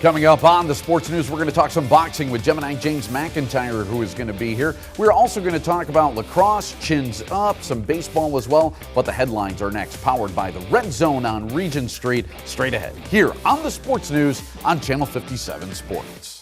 Coming up on the sports news, we're going to talk some boxing with Gemini James McIntyre, who is going to be here. We're also going to talk about lacrosse, chins up, some baseball as well. But the headlines are next, powered by the Red Zone on Regent Street. Straight ahead, here on the sports news on Channel 57 Sports.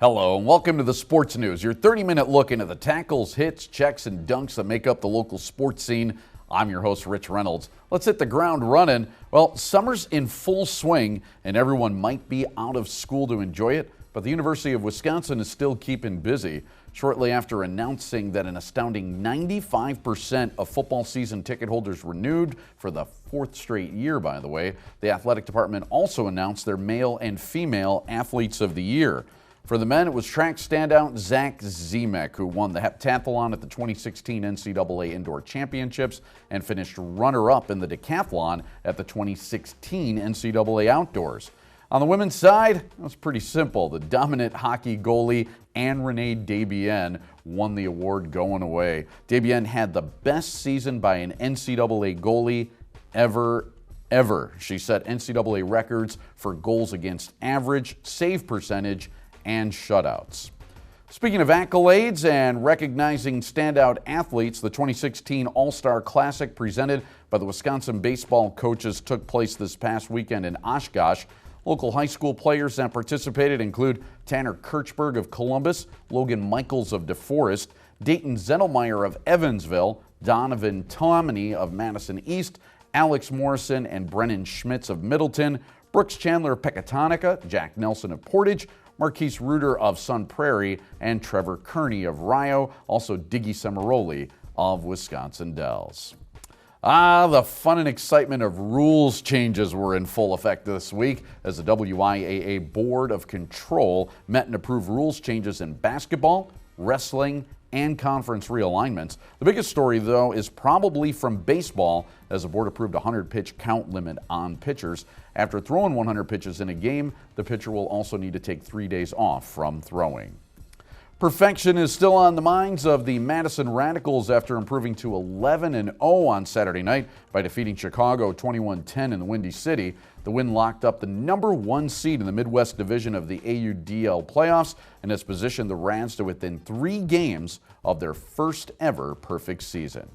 Hello and welcome to the Sports News, your 30-minute look into the tackles, hits, checks, and dunks that make up the local sports scene. I'm your host, Rich Reynolds. Let's hit the ground running. Well, summer's in full swing and everyone might be out of school to enjoy it, but the University of Wisconsin is still keeping busy. Shortly after announcing that an astounding 95% of football season ticket holders renewed for the fourth straight year, by the way, the athletic department also announced their male and female athletes of the year. For the men, it was track standout Zach Zemek, who won the heptathlon at the 2016 NCAA Indoor Championships and finished runner-up in the decathlon at the 2016 NCAA Outdoors. On the women's side, it was pretty simple. The dominant hockey goalie Anne-Renee Desbiens won the award going away. Desbiens had the best season by an NCAA goalie ever. She set NCAA records for goals against average, save percentage, and shutouts. Speaking of accolades and recognizing standout athletes, the 2016 All-Star Classic presented by the Wisconsin baseball coaches took place this past weekend in Oshkosh. Local high school players that participated include Tanner Kirchberg of Columbus, Logan Michaels of DeForest, Dayton Zettelmeyer of Evansville, Donovan Tomney of Madison East, Alex Morrison and Brennan Schmitz of Middleton, Brooks Chandler of Pecatonica, Jack Nelson of Portage, Marquise Reuter of Sun Prairie, and Trevor Kearney of Rio, also Diggy Semeroli of Wisconsin Dells. The fun and excitement of rules changes were in full effect this week as the WIAA Board of Control met and approved rules changes in basketball, wrestling, and conference realignments. The biggest story, though, is probably from baseball, as the board approved a 100-pitch count limit on pitchers. After throwing 100 pitches in a game, the pitcher will also need to take 3 days off from throwing. Perfection is still on the minds of the Madison Radicals after improving to 11-0 on Saturday night by defeating Chicago 21-10 in the Windy City. The win locked up the #1 seed in the Midwest Division of the AUDL playoffs and has positioned the Rads to within 3 games of their first ever perfect season.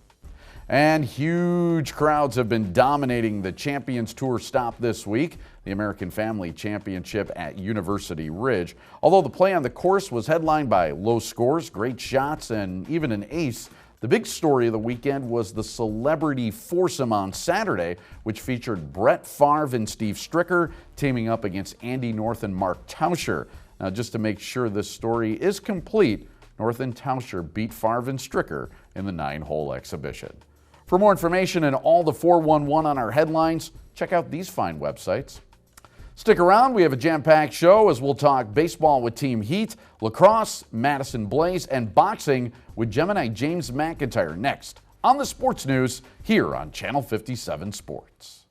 And huge crowds have been dominating the Champions Tour stop this week, the American Family Championship at University Ridge. Although the play on the course was headlined by low scores, great shots, and even an ace, the big story of the weekend was the celebrity foursome on Saturday, which featured Brett Favre and Steve Stricker teaming up against Andy North and Mark Tauscher. Now, just to make sure this story is complete, North and Tauscher beat Favre and Stricker in the 9-hole exhibition. For more information and all the 411 on our headlines, check out these fine websites. Stick around, we have a jam-packed show as we'll talk baseball with Team Heat, lacrosse, Madison Blaze, and boxing with Gemini James McIntyre next on the Sports News here on Channel 57 Sports.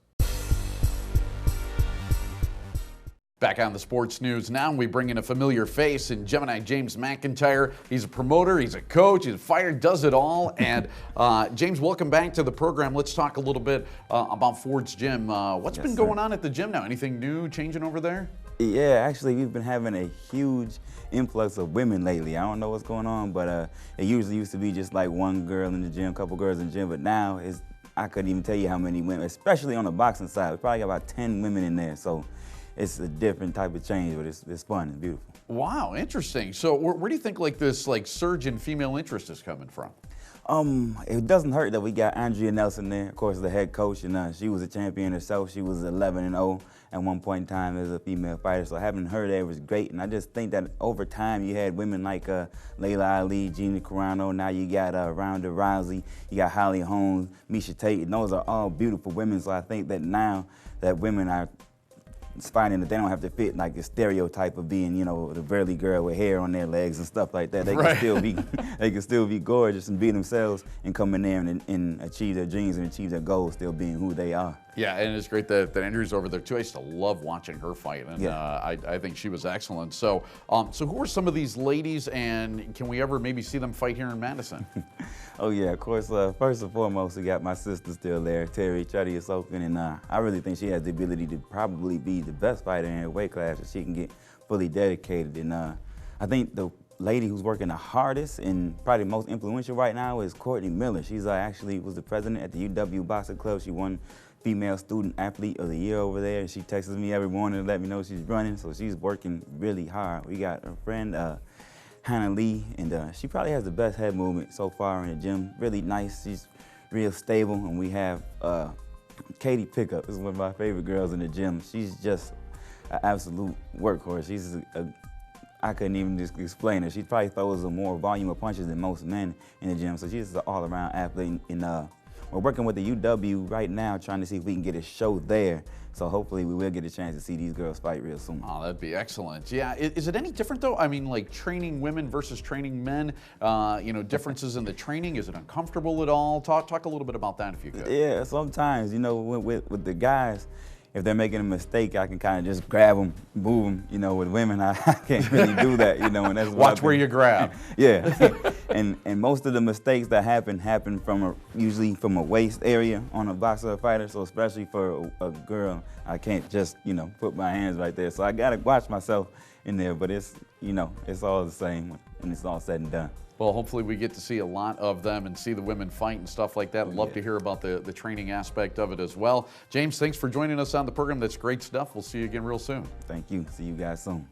Back on the Sports News now, we bring in a familiar face in Gemini James McIntyre. He's a promoter, he's a coach, he's a fighter, does it all. And James, welcome back to the program. Let's talk a little bit about Ford's Gym. What's been going on at the gym now? Anything new changing over there? Yeah, actually, we've been having a huge influx of women lately. I don't know what's going on, but it usually used to be just like one girl in the gym, a couple girls in the gym, but now I couldn't even tell you how many women, especially on the boxing side. We probably got about 10 women in there, so it's a different type of change, but it's fun and beautiful. Wow, interesting. So where do you think this surge in female interest is coming from? It doesn't hurt that we got Andrea Nelson there, of course, the head coach, and she was a champion herself. She was 11-0 at one point in time as a female fighter, so having her there was great. And I just think that over time you had women like Layla Ali, Gina Carano, now you got Ronda Rousey, you got Holly Holmes, Misha Tate, and those are all beautiful women. So I think that now that women are fighting that they don't have to fit like the stereotype of being, the burly girl with hair on their legs and stuff like that. They can still be, they can still be gorgeous and be themselves and come in there and achieve their dreams and achieve their goals, still being who they are. Yeah, and it's great that Andrew's over there too. I used to love watching her fight, and I think she was excellent. So, so who are some of these ladies, and can we ever maybe see them fight here in Madison? Oh yeah, of course. First and foremost, we got my sister still there, Terry Chuddy-Osoken, and I really think she has the ability to probably be the best fighter in her weight class if she can get fully dedicated. And I think the lady who's working the hardest and probably the most influential right now is Courtney Miller. She's actually was the president at the UW Boxing Club. She won Female Student Athlete of the Year over there, and she texts me every morning to let me know she's running, so she's working really hard. We got her friend Hannah Lee, and she probably has the best head movement so far in the gym. Really nice, she's real stable, and we have Katie Pickup. This is one of my favorite girls in the gym. She's just an absolute workhorse. She's I couldn't even just explain her. She probably throws a more volume of punches than most men in the gym, so she's an all-around athlete. And we're working with the UW right now, trying to see if we can get a show there. So hopefully we will get a chance to see these girls fight real soon. Oh, that'd be excellent. Yeah, is it any different though? I mean, like training women versus training men, differences in the training, is it uncomfortable at all? Talk a little bit about that if you could. Yeah, sometimes, with the guys, if they're making a mistake, I can kind of just grab them, move them. With women, I can't really do that, and that's Watch where you grab. Yeah, and most of the mistakes that happen from usually from a waist area on a boxer or fighter. So especially for a girl, I can't just put my hands right there. So I gotta watch myself in there. But it's it's all the same when it's all said and done. Well, hopefully we get to see a lot of them and see the women fight and stuff like that. Love to hear about the training aspect of it as well. James, thanks for joining us on the program. That's great stuff. We'll see you again real soon. Thank you. See you guys soon.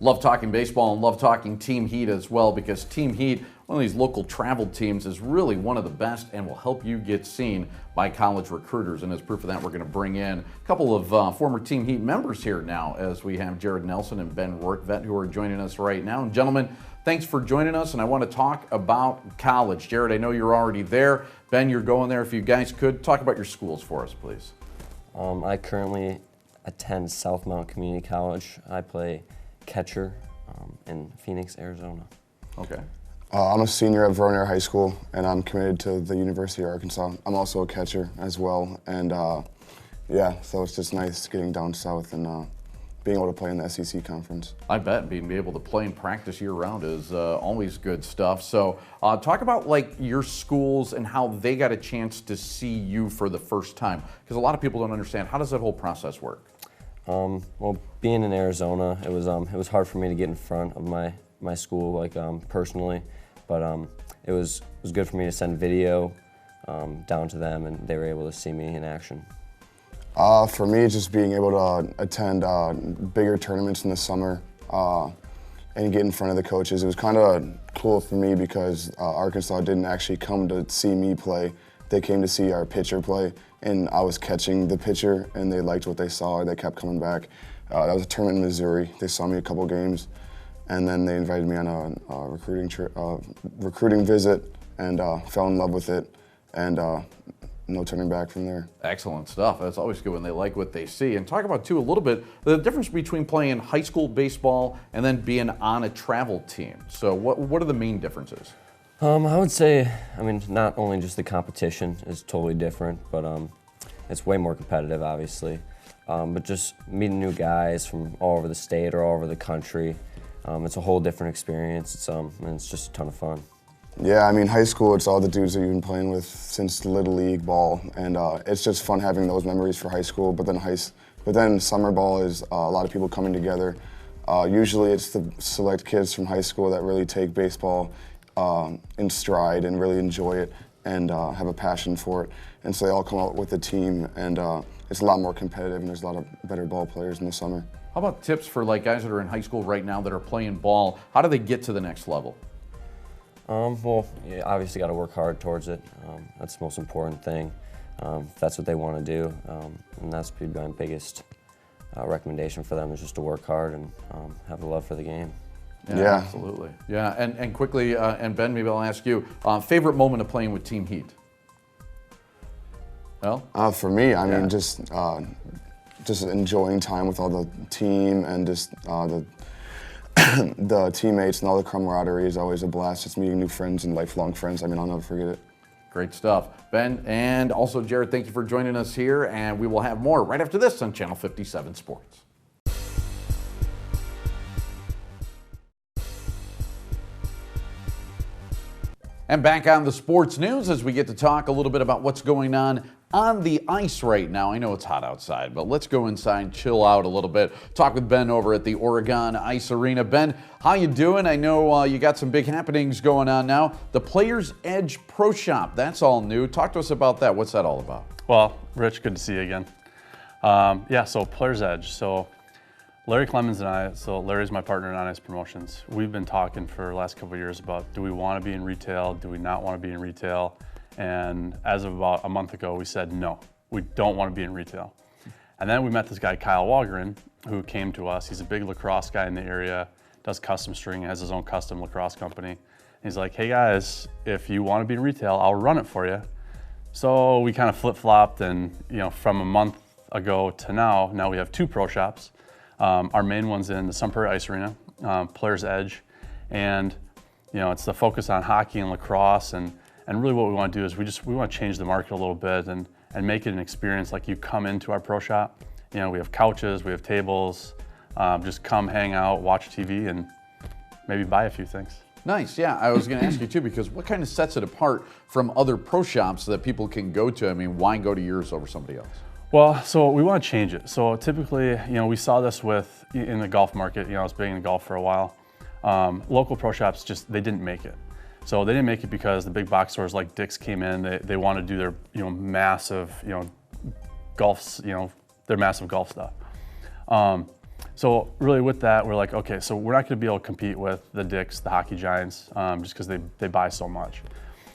Love talking baseball and love talking Team Heat as well, because Team Heat, one of these local travel teams, is really one of the best and will help you get seen by college recruiters. And as proof of that, we're going to bring in a couple of former Team Heat members here now, as we have Jared Nelson and Ben Workvet, who are joining us right now. And gentlemen, thanks for joining us, and I want to talk about college. Jared, I know you're already there. Ben, you're going there. If you guys could, talk about your schools for us, please. I currently attend Southmount Community College. I play catcher in Phoenix, Arizona. Okay. I'm a senior at Veronier High School, and I'm committed to the University of Arkansas. I'm also a catcher as well, and so it's just nice getting down south and being able to play in the SEC conference. I bet being able to play and practice year-round is always good stuff. So talk about like your schools and how they got a chance to see you for the first time, because a lot of people don't understand, how does that whole process work? Well, being in Arizona, it was hard for me to get in front of my school, personally, but it was good for me to send video down to them, and they were able to see me in action. For me, just being able to attend bigger tournaments in the summer and get in front of the coaches, it was kind of cool for me because Arkansas didn't actually come to see me play. They came to see our pitcher play, and I was catching the pitcher, and they liked what they saw. They kept coming back. That was a tournament in Missouri. They saw me a couple games, and then they invited me on a recruiting visit, and fell in love with it, and no turning back from there. Excellent stuff. That's always good when they like what they see. And talk about, too, a little bit the difference between playing high school baseball and then being on a travel team. So what are the main differences? I would say, not only just the competition is totally different, but it's way more competitive, obviously. But just meeting new guys from all over the state or all over the country, it's a whole different experience. And it's just a ton of fun. Yeah, high school, it's all the dudes that you've been playing with since Little League ball, and it's just fun having those memories for high school. But then summer ball is a lot of people coming together. Usually it's the select kids from high school that really take baseball in stride and really enjoy it and have a passion for it. And so they all come out with a team, and it's a lot more competitive, and there's a lot of better ball players in the summer. How about tips for guys that are in high school right now that are playing ball? How do they get to the next level? Well, you obviously got to work hard towards it. That's the most important thing. If that's what they want to do, and that's my biggest recommendation for them, is just to work hard and have the love for the game. Yeah, absolutely. Yeah, and quickly, and Ben, maybe I'll ask you, favorite moment of playing with Team Heat? Well, For me, I mean, just enjoying time with all the team and just the teammates and all the camaraderie is always a blast. Just meeting new friends and lifelong friends. I mean, I'll never forget it. great stuff. Ben and also Jared, thank you for joining us here, and we will have more right after this on Channel 57 Sports. And back on the sports news as we get to talk a little bit about what's going on the ice right now. I know it's hot outside, but let's go inside and chill out a little bit. Talk with Ben over at the Oregon Ice Arena. Ben, how you doing? I know you got some big happenings going on now. The Players Edge Pro Shop, that's all new. Talk to us about that. What's that all about? Well, Rich, good to see you again. So Players Edge. So Larry Clemens and I, so Larry's my partner in On Ice Promotions. We've been talking for the last couple of years about, do we want to be in retail? Do we not want to be in retail? And as of about a month ago, we said, no, we don't want to be in retail. And then we met this guy, Kyle Walgren, who came to us. He's a big lacrosse guy in the area, does custom string, has his own custom lacrosse company. He's like, hey guys, if you want to be in retail, I'll run it for you. So we kind of flip-flopped, and from a month ago to now we have 2 pro shops. Our main one's in the Sun Prairie Ice Arena, Players Edge, and it's the focus on hockey and lacrosse, and really what we want to do is we want to change the market a little bit and make it an experience like you come into our pro shop. We have couches, we have tables, just come hang out, watch TV, and maybe buy a few things. Nice, yeah. I was going to ask you too, because what kind of sets it apart from other pro shops that people can go to? I mean, why go to yours over somebody else? Well, so we want to change it. So typically, we saw this in the golf market. I was big in golf for a while. Local pro shops they didn't make it. So they didn't make it because the big box stores like Dick's came in. They want to do their massive golf their massive golf stuff. So really with that, we're like, okay, so we're not going to be able to compete with the Dick's, the hockey giants, just because they buy so much.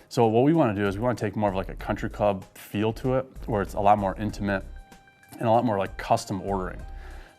So what we want to do is we want to take more of like a country club feel to it, where it's a lot more intimate and a lot more like custom ordering.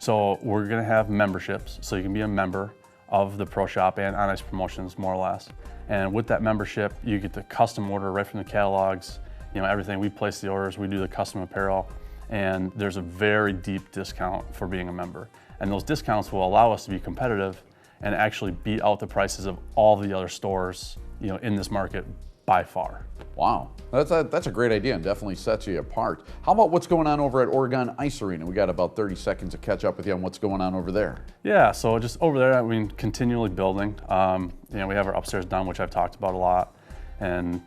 So we're going to have memberships, so you can be a member of the pro shop and On Ice Promotions, more or less. And with that membership, you get the custom order right from the catalogs. Everything. We place the orders, we do the custom apparel, and there's a very deep discount for being a member. And those discounts will allow us to be competitive and actually beat out the prices of all the other stores, in this market by far. Wow, that's a great idea and definitely sets you apart. How about what's going on over at Oregon Ice Arena? We got about 30 seconds to catch up with you on what's going on over there. Yeah, so just over there, continually building. We have our upstairs done, which I've talked about a lot, and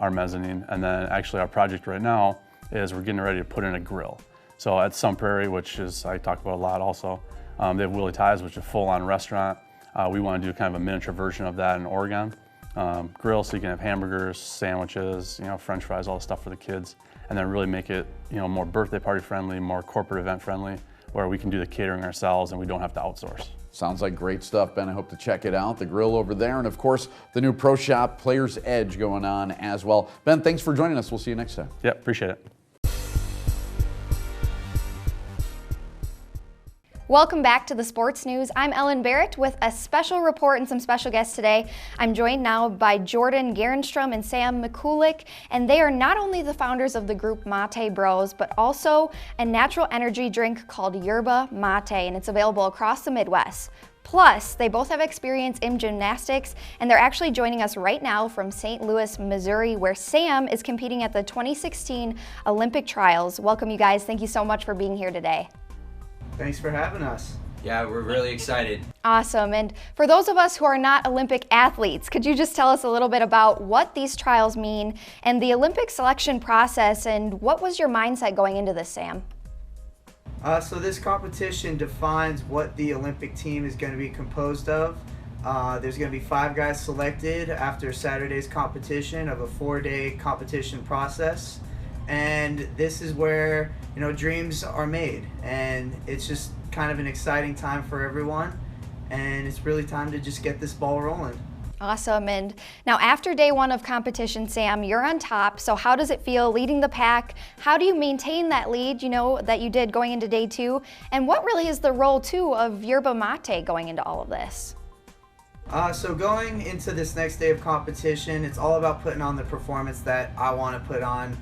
our mezzanine. And then actually our project right now is we're getting ready to put in a grill. So at Sun Prairie, which is I talk about a lot also, they have Willie Ties, which is a full-on restaurant. We want to do kind of a miniature version of that in Oregon. Grill, so you can have hamburgers, sandwiches, French fries, all the stuff for the kids, and then really make it, more birthday party friendly, more corporate event friendly, where we can do the catering ourselves and we don't have to outsource. Sounds like great stuff, Ben. I hope to check it out. The grill over there, and of course, the new pro shop, Players Edge, going on as well. Ben, thanks for joining us. We'll see you next time. Yeah, appreciate it. Welcome back to the Sports News. I'm Ellen Barrett with a special report and some special guests today. I'm joined now by Jordan Gerenstrom and Sam McCulick, and they are not only the founders of the group Mate Bros, but also a natural energy drink called Yerba Mate, and it's available across the Midwest. Plus, they both have experience in gymnastics, and they're actually joining us right now from St. Louis, Missouri, where Sam is competing at the 2016 Olympic Trials. Welcome, you guys. Thank you so much for being here today. Thanks for having us. Yeah, we're really excited. Awesome. And for those of us who are not Olympic athletes, could you just tell us a little bit about what these trials mean and the Olympic selection process, and what was your mindset going into this, Sam? So this competition defines what the Olympic team is going to be composed of. There's going to be 5 guys selected after Saturday's competition of a 4-day competition process. And this is where, dreams are made. And it's just kind of an exciting time for everyone. And it's really time to just get this ball rolling. Awesome. And now after day 1 of competition, Sam, you're on top. So how does it feel leading the pack? How do you maintain that lead, that you did going into day 2? And what really is the role, too, of Yerba Mate going into all of this? So going into this next day of competition, it's all about putting on the performance that I want to put on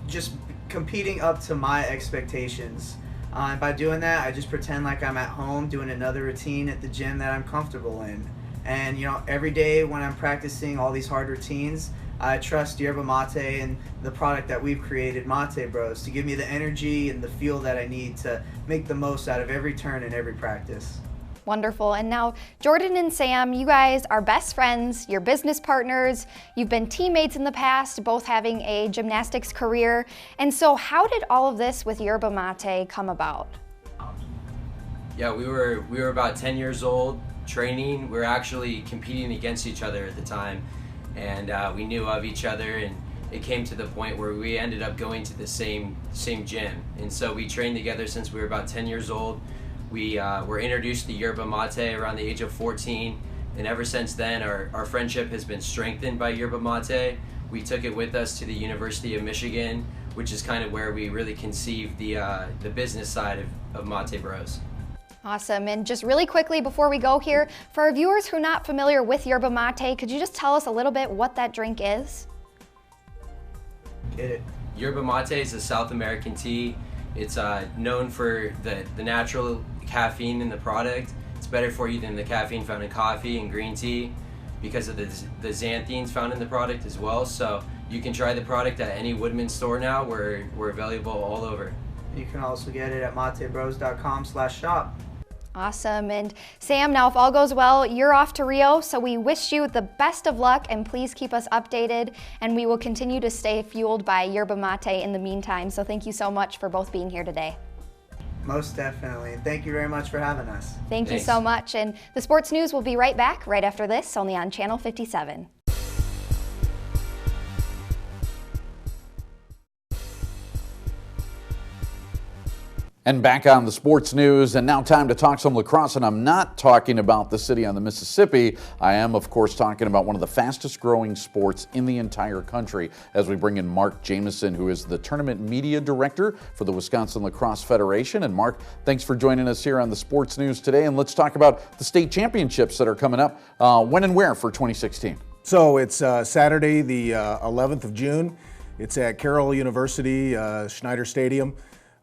just competing up to my expectations. And by doing that, I just pretend like I'm at home doing another routine at the gym that I'm comfortable in. And every day when I'm practicing all these hard routines, I trust Yerba Mate and the product that we've created, Mate Bros, to give me the energy and the feel that I need to make the most out of every turn and every practice. Wonderful. And now, Jordan and Sam, you guys are best friends, you're business partners, you've been teammates in the past, both having a gymnastics career. And so how did all of this with Yerba Mate come about? Yeah, we were about 10 years old, training. We were actually competing against each other at the time, and we knew of each other, and it came to the point where we ended up going to the same gym. And so we trained together since we were about 10 years old. We were introduced to Yerba Mate around the age of 14, and ever since then our friendship has been strengthened by Yerba Mate. We took it with us to the University of Michigan, which is kind of where we really conceived the business side of Mate Bros. Awesome. And just really quickly before we go here, for our viewers who are not familiar with Yerba Mate, could you just tell us a little bit what that drink is? Get it. Yerba Mate is a South American tea. It's known for the natural caffeine in the product. It's better for you than the caffeine found in coffee and green tea because of the xanthines found in the product as well. So you can try the product at any Woodman store now. We're available all over. You can also get it at matebros.com/shop. Awesome. And Sam, now if all goes well, you're off to Rio, so we wish you the best of luck, and please keep us updated, and we will continue to stay fueled by Yerba Mate in the meantime. So thank you so much for both being here today. Most definitely. Thank you very much for having us. Thank you Thanks. so much. And the sports news will be right back right after this, only on Channel 57. And back on the sports news, and now time to talk some lacrosse, and I'm not talking about the city on the Mississippi. I am, of course, talking about one of the fastest growing sports in the entire country as we bring in Mark Jamison, who is the tournament media director for the Wisconsin Lacrosse Federation. And Mark, thanks for joining us here on the sports news today, and let's talk about the state championships that are coming up. When and where for 2016? So it's Saturday, the 11th of June. It's at Carroll University, Schneider Stadium.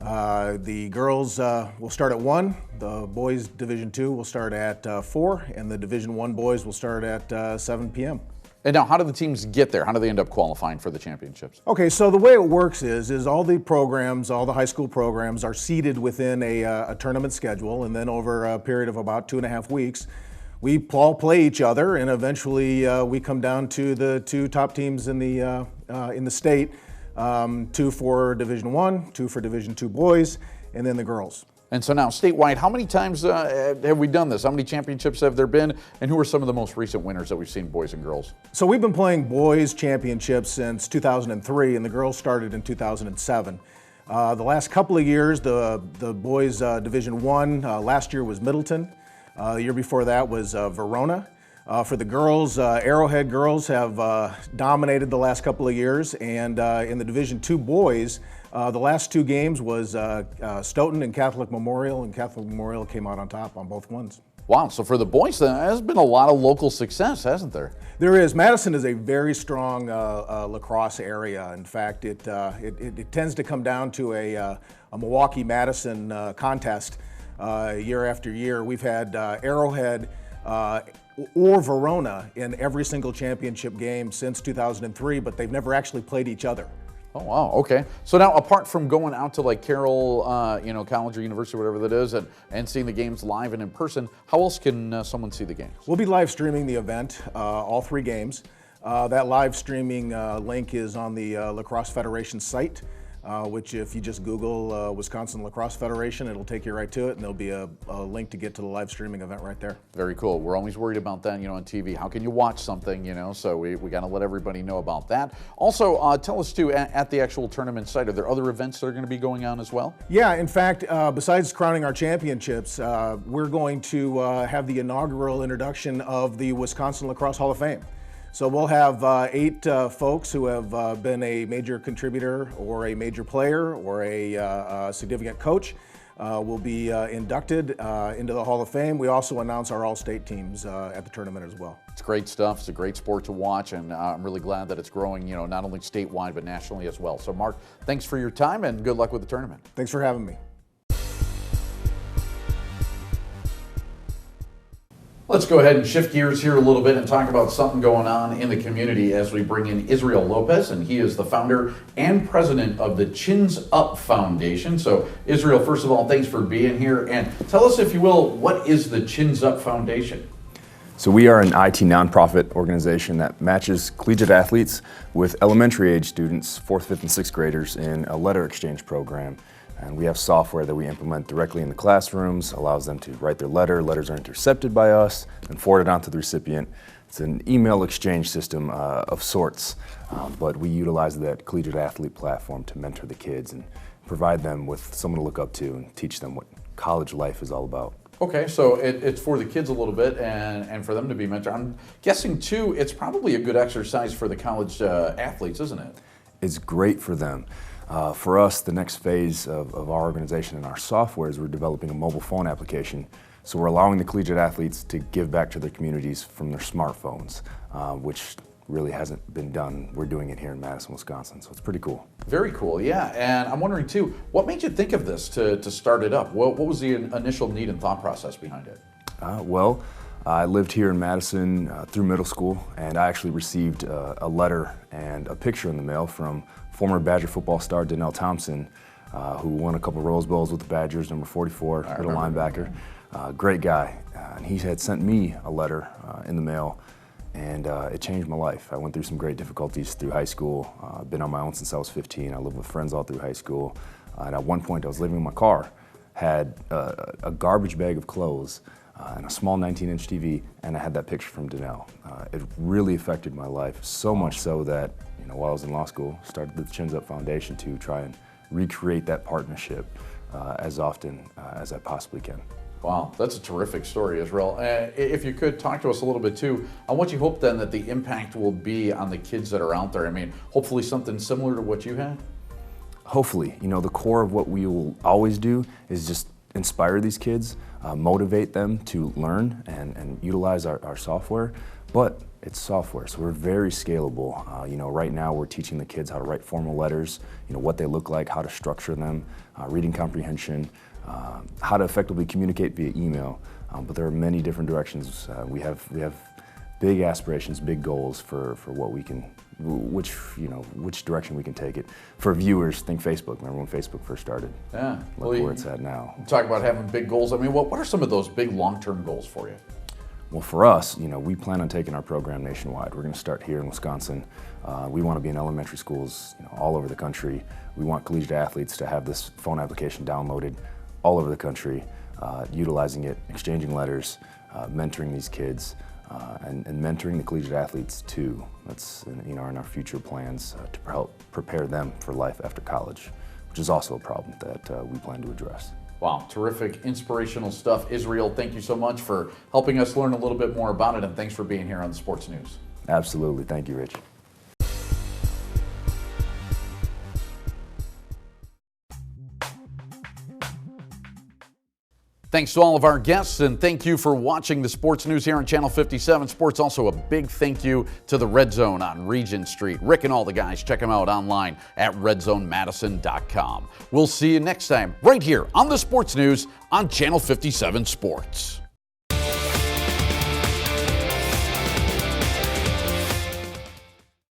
The girls will start at 1, the boys Division II will start at 4, and the Division I boys will start at 7 p.m. And now, how do the teams get there? How do they end up qualifying for the championships? Okay, so the way it works is all the programs, all the high school programs are seated within a tournament schedule, and then over a period of about 2.5 weeks, we all play each other, and eventually we come down to the 2 top teams in the state. 2 for Division I, 2 for Division II boys, and then the girls. And so now, statewide, how many times have we done this? How many championships have there been? And who are some of the most recent winners that we've seen, boys and girls? So we've been playing boys championships since 2003, and the girls started in 2007. The last couple of years, the boys Division I, last year was Middleton. The year before that was Verona. For the girls, Arrowhead girls have dominated the last couple of years, and in the Division II boys, the last 2 games was Stoughton and Catholic Memorial came out on top on both ones. Wow, so for the boys, there's been a lot of local success, hasn't there? There is. Madison is a very strong lacrosse area. In fact, it tends to come down to a Milwaukee-Madison contest year after year. We've had Arrowhead or Verona in every single championship game since 2003, but they've never actually played each other. Oh, wow, okay. So now, apart from going out to like Carroll, college or university, whatever that is, and seeing the games live and in person, how else can someone see the games? We'll be live streaming the event, all 3 games. That live streaming link is on the Lacrosse Federation site, which if you just Google Wisconsin Lacrosse Federation, it'll take you right to it, and there'll be a link to get to the live streaming event right there. Very cool. We're always worried about that, on TV. How can you watch something, so we got to let everybody know about that. Also, tell us too, at the actual tournament site, are there other events that are going to be going on as well? Yeah, in fact, besides crowning our championships, we're going to have the inaugural introduction of the Wisconsin Lacrosse Hall of Fame. So we'll have 8 folks who have been a major contributor or a major player or a significant coach will be inducted into the Hall of Fame. We also announce our all-state teams at the tournament as well. It's great stuff. It's a great sport to watch, and I'm really glad that it's growing, not only statewide but nationally as well. So, Mark, thanks for your time and good luck with the tournament. Thanks for having me. Let's go ahead and shift gears here a little bit and talk about something going on in the community as we bring in Israel Lopez, and he is the founder and president of the Chins Up Foundation. So, Israel, first of all, thanks for being here, and tell us, if you will, what is the Chins Up Foundation? So we are an IT nonprofit organization that matches collegiate athletes with elementary age students, 4th, 5th, and 6th graders in a letter exchange program. And we have software that we implement directly in the classrooms, allows them to write their letter. Letters are intercepted by us and forwarded on to the recipient. It's an email exchange system of sorts, but we utilize that collegiate athlete platform to mentor the kids and provide them with someone to look up to and teach them what college life is all about. Okay, so it's for the kids a little bit and for them to be mentored. I'm guessing, too, it's probably a good exercise for the college athletes, isn't it? It's great for them. For us, the next phase of our organization and our software is we're developing a mobile phone application. So we're allowing the collegiate athletes to give back to their communities from their smartphones, which really hasn't been done. We're doing it here in Madison, Wisconsin, so it's pretty cool. Very cool, yeah. And I'm wondering, too, what made you think of this to start it up? What was the initial need and thought process behind it? Well, I lived here in Madison through middle school, and I actually received a letter and a picture in the mail from former Badger football star Donnell Thompson, who won a couple Rose Bowls with the Badgers, number 44, middle linebacker. Great guy. And he had sent me a letter in the mail, and it changed my life. I went through some great difficulties through high school. I've been on my own since I was 15. I lived with friends all through high school. And at one point, I was living in my car, had a garbage bag of clothes, and a small 19-inch TV, and I had that picture from Donnell. It really affected my life, so much so that while I was in law school, started the Chins Up Foundation to try and recreate that partnership as often as I possibly can. Wow, that's a terrific story, Israel. If you could talk to us a little bit too, on what you hope then that the impact will be on the kids that are out there. I mean, hopefully something similar to what you had? Hopefully. The core of what we will always do is just inspire these kids, motivate them to learn and utilize our software, but it's software, so we're very scalable. Right now we're teaching the kids how to write formal letters, what they look like, how to structure them, reading comprehension, how to effectively communicate via email. But there are many different directions. We have big aspirations, big goals for what we can, which direction we can take it. For viewers, think Facebook. Remember when Facebook first started? Yeah. Look where it's at now. Talk about having big goals. I mean, what are some of those big long-term goals for you? Well, for us, we plan on taking our program nationwide. We're going to start here in Wisconsin. We want to be in elementary schools, all over the country. We want collegiate athletes to have this phone application downloaded all over the country, utilizing it, exchanging letters, mentoring these kids, and mentoring the collegiate athletes too. That's in our future plans to help prepare them for life after college, which is also a problem that we plan to address. Wow, terrific, inspirational stuff. Israel, thank you so much for helping us learn a little bit more about it, and thanks for being here on the Sports News. Absolutely. Thank you, Rich. Thanks to all of our guests, and thank you for watching the Sports News here on Channel 57 Sports. Also, a big thank you to the Red Zone on Regent Street. Rick and all the guys, check them out online at redzonemadison.com. We'll see you next time right here on the Sports News on Channel 57 Sports.